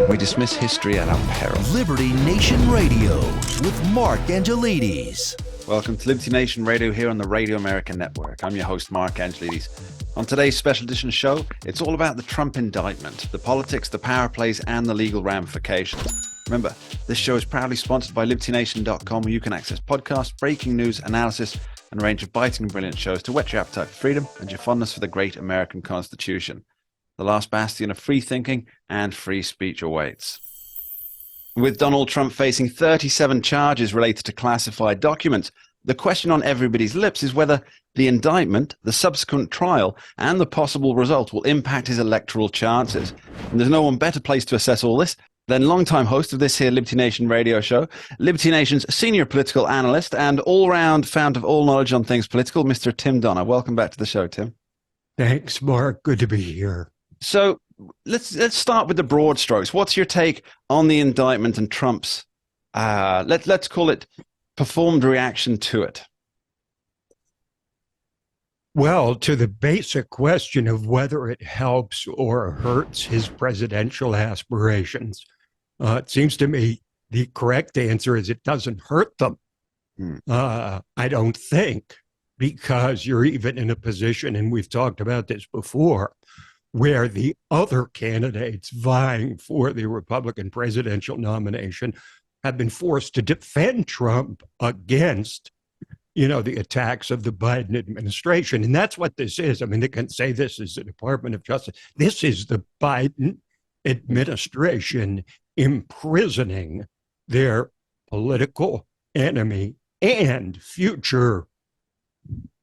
We dismiss history at our peril. Liberty Nation Radio with Mark Angelides. Welcome to Liberty Nation Radio here on the Radio American Network. I'm your host, Mark Angelides. On today's special edition show, it's all about the Trump indictment, the politics, the power plays, and the legal ramifications. Remember, this show is proudly sponsored by LibertyNation.com, where you can access podcasts, breaking news, analysis, and a range of biting and brilliant shows to whet your appetite for freedom and your fondness for the great American Constitution. The last bastion of free thinking and free speech awaits. With Donald Trump facing 37 charges related to classified documents, the question on everybody's lips is whether the indictment, the subsequent trial, and the possible result will impact his electoral chances. And there's no one better placed to assess all this than longtime host of this here Liberty Nation radio show, Liberty Nation's senior political analyst and all-round fount of all knowledge on things political, Mr. Tim Donner. Welcome back to the show, Tim. Thanks, Mark. Good to be here. So let's start with the broad strokes. What's your take on the indictment and Trump's, let's call it, performed reaction to it? Well, to the basic question of whether it helps or hurts his presidential aspirations, it seems to me the correct answer is it doesn't hurt them. I don't think, because you're even in a position, and we've talked about this before, where the other candidates vying for the Republican presidential nomination have been forced to defend Trump against, the attacks of the Biden administration. And that's what this is. I mean, they can say this is the Department of Justice. This is the Biden administration imprisoning their political enemy and future,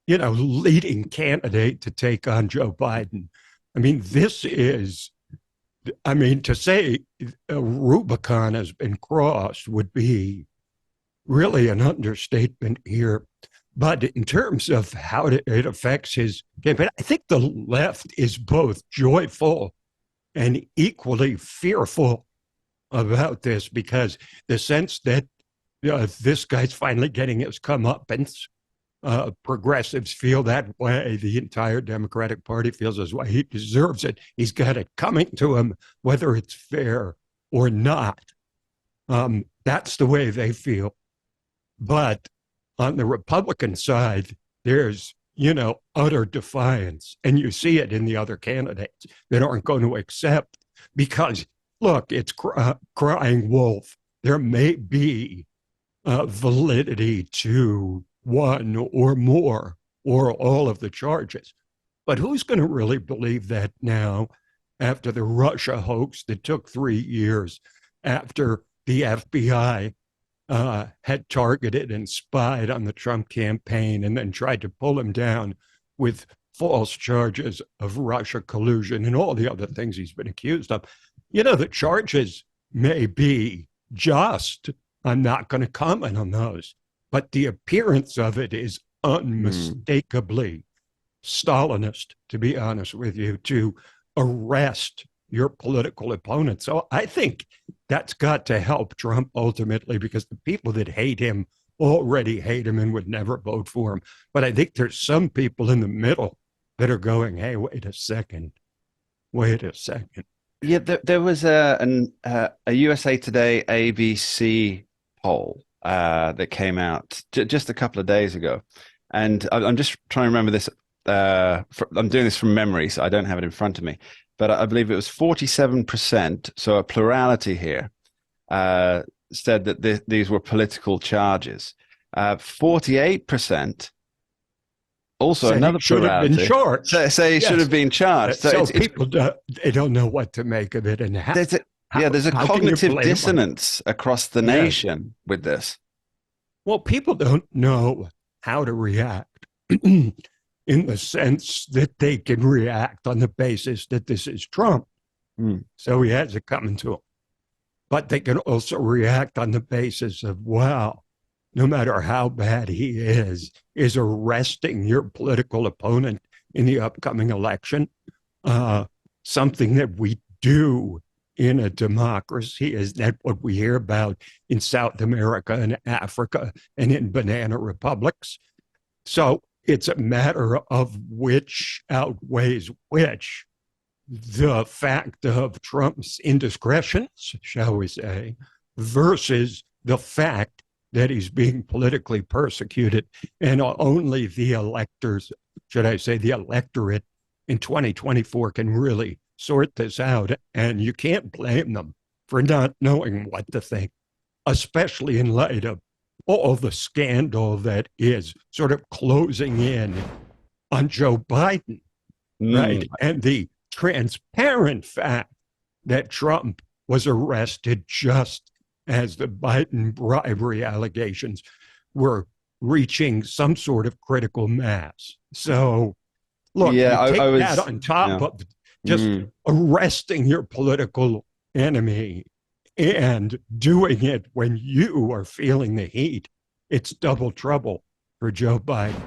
leading candidate to take on Joe Biden. I mean, to say a Rubicon has been crossed would be really an understatement here. But in terms of how it affects his campaign, I think the left is both joyful and equally fearful about this, because the sense that this guy's finally getting his comeuppance, progressives feel that way. The entire Democratic Party feels as well. He deserves it. He's got it coming to him, whether it's fair or not. That's the way they feel. But on the Republican side, there's, utter defiance. And you see it in the other candidates that aren't going to accept, because, look, it's crying wolf. There may be validity to one or more or all of the charges. But who's going to really believe that now, after the Russia hoax that took 3 years, after the FBI had targeted and spied on the Trump campaign and then tried to pull him down with false charges of Russia collusion and all the other things he's been accused of? The charges may be just. I'm not going to comment on those. But the appearance of it is unmistakably Stalinist, to be honest with you, to arrest your political opponent. So I think that's got to help Trump ultimately, because the people that hate him already hate him and would never vote for him. But I think there's some people in the middle that are going, hey, wait a second. Yeah, there was a USA Today ABC poll that came out just a couple of days ago. And I'm just trying to remember this. I'm doing this from memory, so I don't have it in front of me. But I believe it was 47%, so a plurality here, said that these were political charges. 48%, also say another plurality, should have been charged. Say he should have been charged. So people they don't know what to make of it. And there's a cognitive dissonance across the nation with this. Well, people don't know how to react in the sense that they can react on the basis that this is Trump. So he has it coming to him. But they can also react on the basis of, wow, no matter how bad he is arresting your political opponent in the upcoming election, something that we do in a democracy. Is that what we hear about in South America and Africa and in banana republics? So it's a matter of which outweighs which. the fact of Trump's indiscretions, shall we say, versus the fact that he's being politically persecuted, and only the electors, should I say, the electorate in 2024 can really sort this out. And you can't blame them for not knowing what to think, especially in light of all the scandal that is sort of closing in on Joe Biden, right? And the transparent fact that Trump was arrested just as the Biden bribery allegations were reaching some sort of critical mass. So, look, Yeah, you take I was, that on top yeah. of just arresting your political enemy and doing it when you are feeling the heat. It's double trouble for Joe Biden.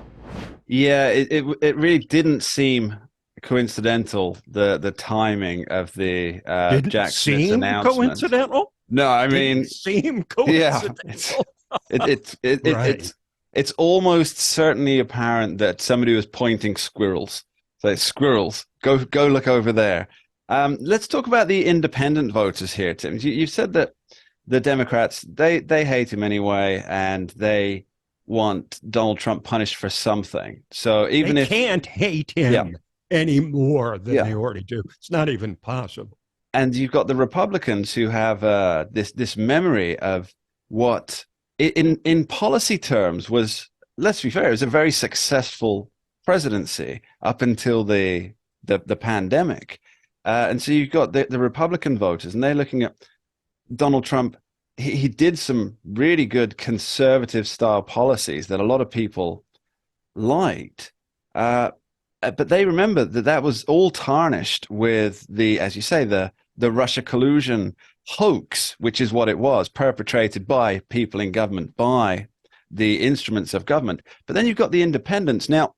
Yeah, it really didn't seem coincidental, the timing of the Didn't Jack Smith's seem announcement. coincidental? No, I mean, Didn't seem yeah, coincidental. it's it's almost certainly apparent that somebody was pointing squirrels. So squirrels, go look over there. Let's talk about the independent voters here, Tim. You said that the Democrats they hate him anyway, and they want Donald Trump punished for something. So even they if can't hate him any more than they already do. It's not even possible. And you've got the Republicans who have this memory of what in policy terms was, let's be fair, it was a very successful presidency up until the pandemic. And so you've got the Republican voters, and they're looking at Donald Trump. He did some really good conservative style policies that a lot of people liked. But they remember that was all tarnished with as you say, the Russia collusion hoax, which is what it was, perpetrated by people in government, by the instruments of government. But then you've got the independents. Now,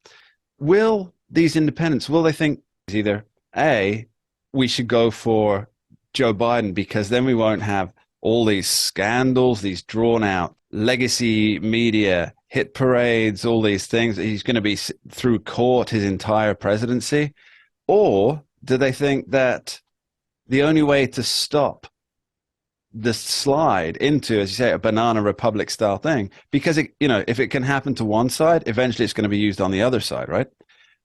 will these independents, will they think either A, we should go for Joe Biden because then we won't have all these scandals, these drawn out legacy media hit parades, all these things. He's going to be through court his entire presidency. Or do they think that the only way to stop the slide into, as you say, a banana republic style thing, because if it can happen to one side, eventually it's going to be used on the other side, right?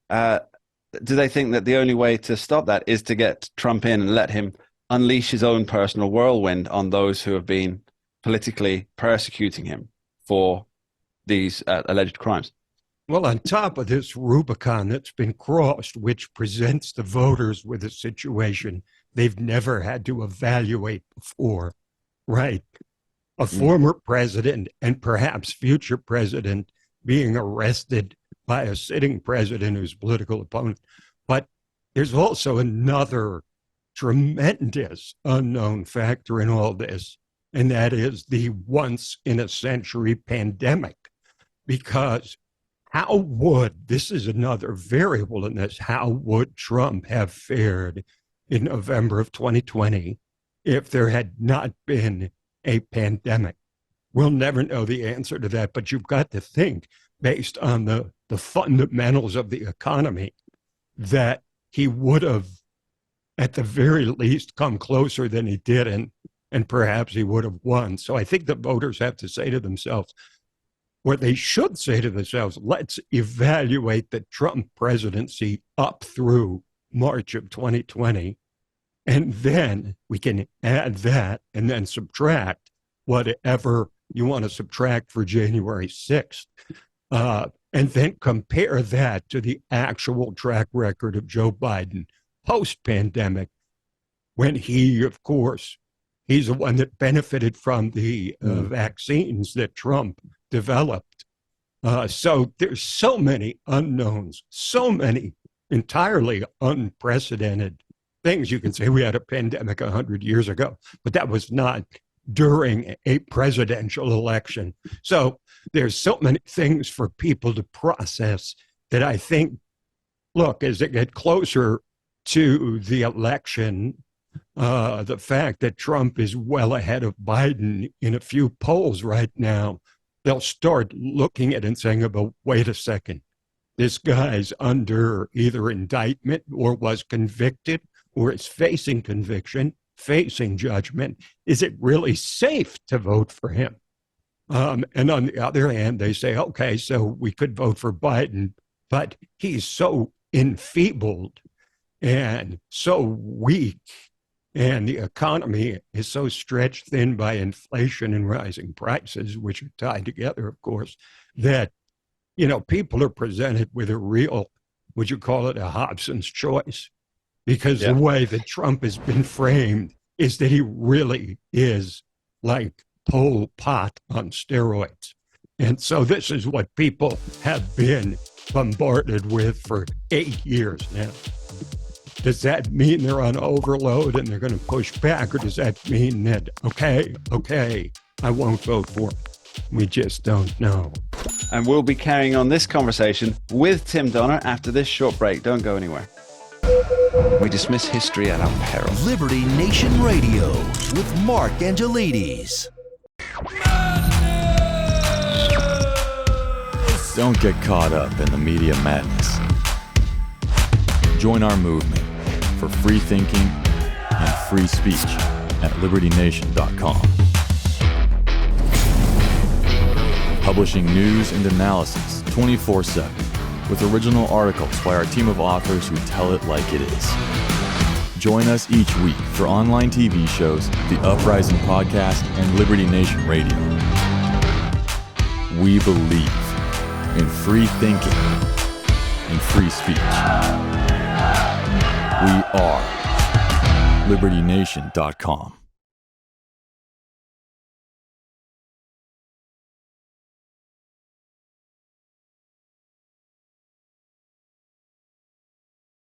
Do they think that the only way to stop that is to get Trump in and let him unleash his own personal whirlwind on those who have been politically persecuting him for these alleged crimes? Well, on top of this Rubicon that's been crossed, which presents the voters with a situation they've never had to evaluate before, right? A former president and perhaps future president being arrested by a sitting president who's a political opponent. But there's also another tremendous unknown factor in all this, and that is the once-in-a-century pandemic. Because this is another variable in this, how would Trump have fared in November of 2020 if there had not been a pandemic? We'll never know the answer to that, but you've got to think, based on the fundamentals of the economy, that he would have, at the very least, come closer than he did, and perhaps he would have won. So I think the voters have to say to themselves, what they should say to themselves, let's evaluate the Trump presidency up through March of 2020, and then we can add that and then subtract whatever you want to subtract for January 6th, and then compare that to the actual track record of Joe Biden post-pandemic, when he, of course, he's the one that benefited from the vaccines that Trump developed. So there's so many unknowns, so many entirely unprecedented things. You can say we had a pandemic 100 years ago, but that was not during a presidential election. So there's so many things for people to process that I think, look, as they get closer to the election, the fact that Trump is well ahead of Biden in a few polls right now, they'll start looking at it and saying, "But wait a second, this guy's under either indictment or was convicted or is facing conviction, facing judgment, is it really safe to vote for him? And on the other hand, they say, okay, so we could vote for Biden, but he's so enfeebled and so weak, and the economy is so stretched thin by inflation and rising prices, which are tied together, of course, that, people are presented with a real, would you call it a Hobson's choice? Because the way that Trump has been framed is that he really is like Pol Pot on steroids. And so this is what people have been bombarded with for 8 years now. Does that mean they're on overload and they're going to push back? Or does that mean that, okay, I won't vote for him? We just don't know. And we'll be carrying on this conversation with Tim Donner after this short break. Don't go anywhere. We dismiss history at our peril. Liberty Nation Radio with Mark Angelides. Don't get caught up in the media madness. Join our movement for free thinking and free speech at libertynation.com. Publishing news and analysis 24/7 with original articles by our team of authors who tell it like it is. Join us each week for online TV shows, The Uprising Podcast, and Liberty Nation Radio. We believe in free thinking and free speech. We are libertynation.com.